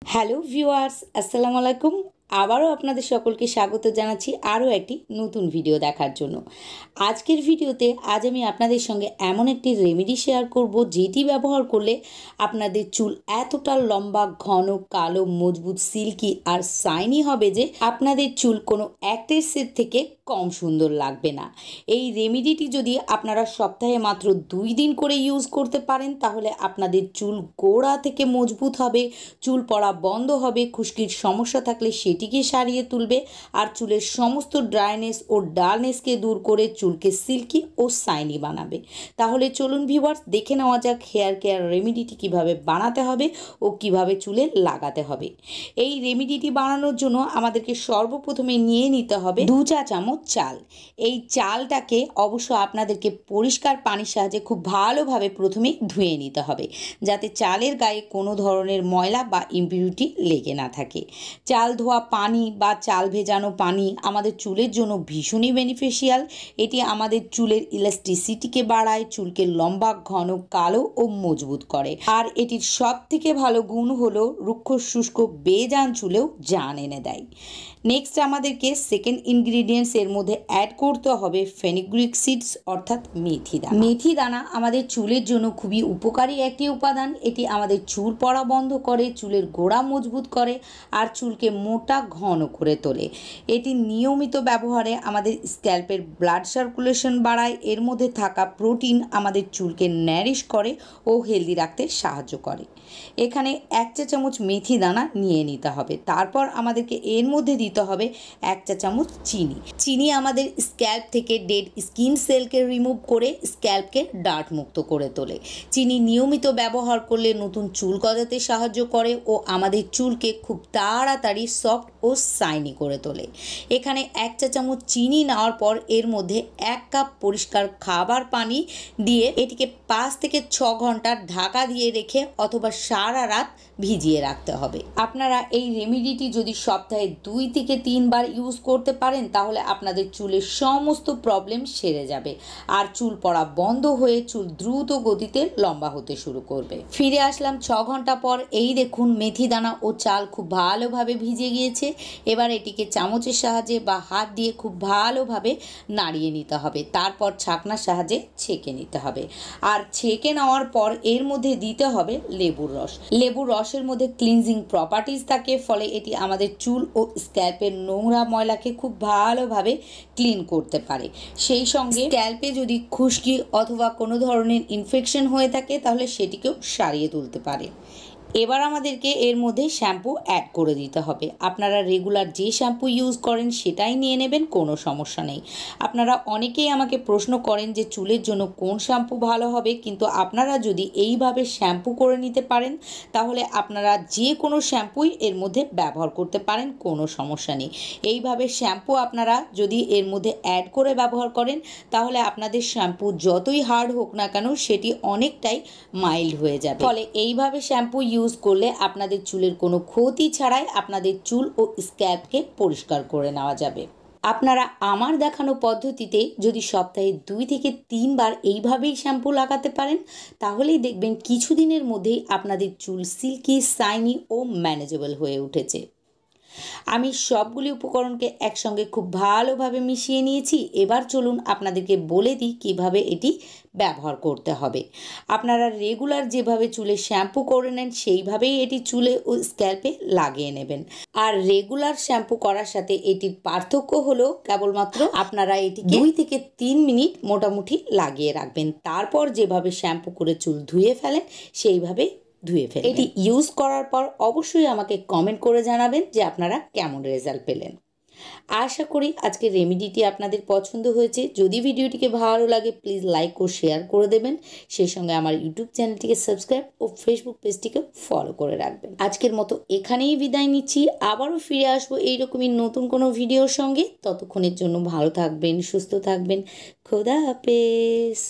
Hello viewers, আসসালামু আলাইকুম। আবারও আপনাদের সকলকে স্বাগত জানাচ্ছি আরও একটি নতুন ভিডিও দেখার জন্য। আজকের ভিডিওতে আজ আমি আপনাদের সঙ্গে এমন একটি রেমেডি শেয়ার করব, যেটি ব্যবহার করলে আপনাদের চুল এতটা লম্বা, ঘন, কালো, মজবুত, সিল্কি আর শাইনি হবে যে আপনাদের চুল কোনো অ্যাক্ট্রেসের থেকে কম সুন্দর লাগবে না। এই রেমেডিটি যদি আপনারা সপ্তাহে মাত্র 2 দিন করে ইউজ করতে পারেন, তাহলে আপনাদের চুল গোড়া থেকে মজবুত হবে, চুল পড়া বন্ধ হবে, খুশকির সমস্যা থাকলে সেটিকে সারিয়ে তুলবে, আর চুলের সমস্ত ড্রাইনেস ও ডালনেসকে দূর করে চুলকে সিল্কি ও শাইনি বানাবে। তাহলে চলুন ভিউয়ার্স, দেখে নেওয়া যাক হেয়ার কেয়ার রেমেডিটি কিভাবে বানাতে হবে ও কিভাবে চুলে লাগাতে হবে। এই রেমেডিটি বানানোর জন্য আমাদেরকে সর্বপ্রথমে নিয়ে নিতে হবে 2 চা চামচ চাল। এই চালটাকে অবশ্য আপনাদেরকে পরিষ্কার পানির সাহায্যে খুব ভালোভাবে প্রথমে ধুয়ে নিতে হবে, যাতে চালের গায়ে কোনো ধরনের ময়লা বা ইমপিউরিটি লেগে না থাকে। চাল ধোয়া পানি বা চাল ভেজানো পানি আমাদের চুলের জন্য ভীষণই বেনিফিশিয়াল। এটি আমাদের চুলের ইলাস্টিসিটিকে বাড়ায়, চুলকে লম্বা, ঘন, কালো ও মজবুত করে। আর এটির সব থেকে ভালো গুণ হলো রুক্ষ শুষ্ক বেজান চুলেও জান এনে দেয়। নেক্সট আমাদেরকে সেকেন্ড ইনগ্রিডিয়েন্টস এর মধ্যে অ্যাড করতে হবে ফেনিগ্রিক সিডস, অর্থাৎ মেথি দানা। মেথি দানা আমাদের চুলের জন্য খুবই উপকারী একটি উপাদান। এটি আমাদের চুল পড়া বন্ধ করে, চুলের গোড়া মজবুত করে আর চুলকে মোটা ঘন করে তোলে। এটি নিয়মিত ব্যবহারে আমাদের স্ক্যাল্পের ব্লাড সার্কুলেশন বাড়ায়। এর মধ্যে থাকা প্রোটিন আমাদের চুলকে ন্যারিশ করে ও হেলদি রাখতে সাহায্য করে। এখানে 1 চা চামচ মেথি দানা নিয়ে নিতে হবে। তারপর আমাদেরকে এর মধ্যে দিতে হবে 1 চা চামচ চিনি। চিনি আমাদের স্ক্যাল্প থেকে ডেড স্কিন সেলকে রিমুভ করে স্ক্যাল্পকে ডার্ট মুক্ত করে তোলে। চিনি নিয়মিত ব্যবহার করলে নতুন চুল গজাতে সাহায্য করে ও আমাদের চুলকে খুব তাড়াতাড়ি সফট ও শাইনি করে তোলে। এখানে 1 চা চামচ চিনি নেওয়ার পর এর মধ্যে 1 কাপ পরিষ্কার খাবার পানি দিয়ে এটিকে 5 থেকে 6 ঘন্টা ঢাকা দিয়ে রেখে অথবা সারা রাত ভিজিয়ে রাখতে হবে। আপনারা এই রেমেডিটি যদি সপ্তাহে 2 থেকে 3 বার ইউজ করতে পারেন, তাহলে আপনাদের চুলের সমস্ত প্রবলেম সেরে যাবে আর চুল পড়া বন্ধ হয়ে চুল দ্রুত গতিতে লম্বা হতে শুরু করবে। ফিরে আসলাম 6 ঘন্টা পর। এই দেখুন, মেথি দানা ও চাল খুব ভালোভাবে ভিজে গিয়েছে। এবার এটিকে চামচের সাহায্যে বা হাত দিয়ে খুব ভালোভাবে নাড়িয়ে নিতে হবে। তারপর ছাঁকনার সাহায্যে ছেঁকে নিতে হবে। আর ছেঁকে নেওয়ার পর এর মধ্যে দিতে হবে লেবুর রস। লেবুর রসের মধ্যে ক্লিনজিং প্রপার্টিজ থাকে, ফলে এটি আমাদের চুল ও স্ক্যাল্পের নোংরা ময়লাকে খুব ভালোভাবে ক্লিন করতে পারে। সেই সঙ্গে স্ক্যাল্পে যদি খুশকি অথবা কোনো ধরনের ইনফেকশন হয়ে থাকে, তাহলে সেটিকেও সারিয়ে তুলতে পারে। এবার আমাদেরকে এর মধ্যে শ্যাম্পু অ্যাড করে দিতে হবে। আপনারা রেগুলার যে শ্যাম্পু ইউজ করেন সেটাই নিয়ে নেবেন, কোনো সমস্যা নেই। আপনারা অনেকেই আমাকে প্রশ্ন করেন যে চুলের জন্য কোন শ্যাম্পু ভালো হবে, কিন্তু আপনারা যদি এইভাবে শ্যাম্পু করে নিতে পারেন, তাহলে আপনারা যে কোনো শ্যাম্পুই এর মধ্যে ব্যবহার করতে পারেন, কোনো সমস্যা নেই। এইভাবে শ্যাম্পু আপনারা যদি এর মধ্যে অ্যাড করে ব্যবহার করেন, তাহলে আপনাদের শ্যাম্পু যতই হার্ড হোক না কেন, সেটি অনেকটাই মাইল্ড হয়ে যাবে। ফলে এইভাবে শ্যাম্পু ইউজ করলে আপনাদের চুলের কোনো ক্ষতি ছাড়াই আপনাদের চুল ও স্ক্যাল্পকে পরিষ্কার করে নেওয়া যাবে। আপনারা আমার দেখানো পদ্ধতিতে যদি সপ্তাহে 2 থেকে 3 বার এইভাবেই শ্যাম্পু লাগাতে পারেন, তাহলেই দেখবেন কিছুদিনের মধ্যেই আপনাদের চুল সিল্কি, শাইনি ও ম্যানেজেবল হয়ে উঠেছে। আমি সবগুলি উপকরণকে একসঙ্গে খুব ভালোভাবে মিশিয়ে নিয়েছি। এবার চলুন আপনাদেরকে বলে দিই কিভাবে এটি ব্যবহার করতে হবে। আপনারা রেগুলার যেভাবে চুলে শ্যাম্পু করে নেন, সেইভাবেই এটি চুলে ও স্ক্যাল্পে লাগিয়ে নেবেন। আর রেগুলার শ্যাম্পু করার সাথে এটির পার্থক্য হলো কেবলমাত্র আপনারা এটিকে 2 থেকে 3 মিনিট মোটামুটি লাগিয়ে রাখবেন। তারপর যেভাবে শ্যাম্পু করে চুল ধুয়ে ফেলেন, সেইভাবে ধুয়ে ফেলবেন। এটি ইউজ করার পর অবশ্যই আমাকে কমেন্ট করে জানাবেন যে আপনারা কেমন রেজাল্ট পেলেন। আশা করি আজকের রেমেডিটি আপনাদের পছন্দ হয়েছে। যদি ভিডিওটিকে ভালো লাগে, প্লিজ লাইক ও শেয়ার করে দেবেন। সেই সঙ্গে আমার ইউটিউব চ্যানেলটিকে সাবস্ক্রাইব ও ফেসবুক পেজটিকে ফলো করে রাখবেন। আজকের মতো এখানেই বিদায় নিচ্ছি। আবারও ফিরে আসবো এইরকমই নতুন কোনো ভিডিওর সঙ্গে। ততক্ষণের জন্য ভালো থাকবেন, সুস্থ থাকবেন। খোদা হাফেজ।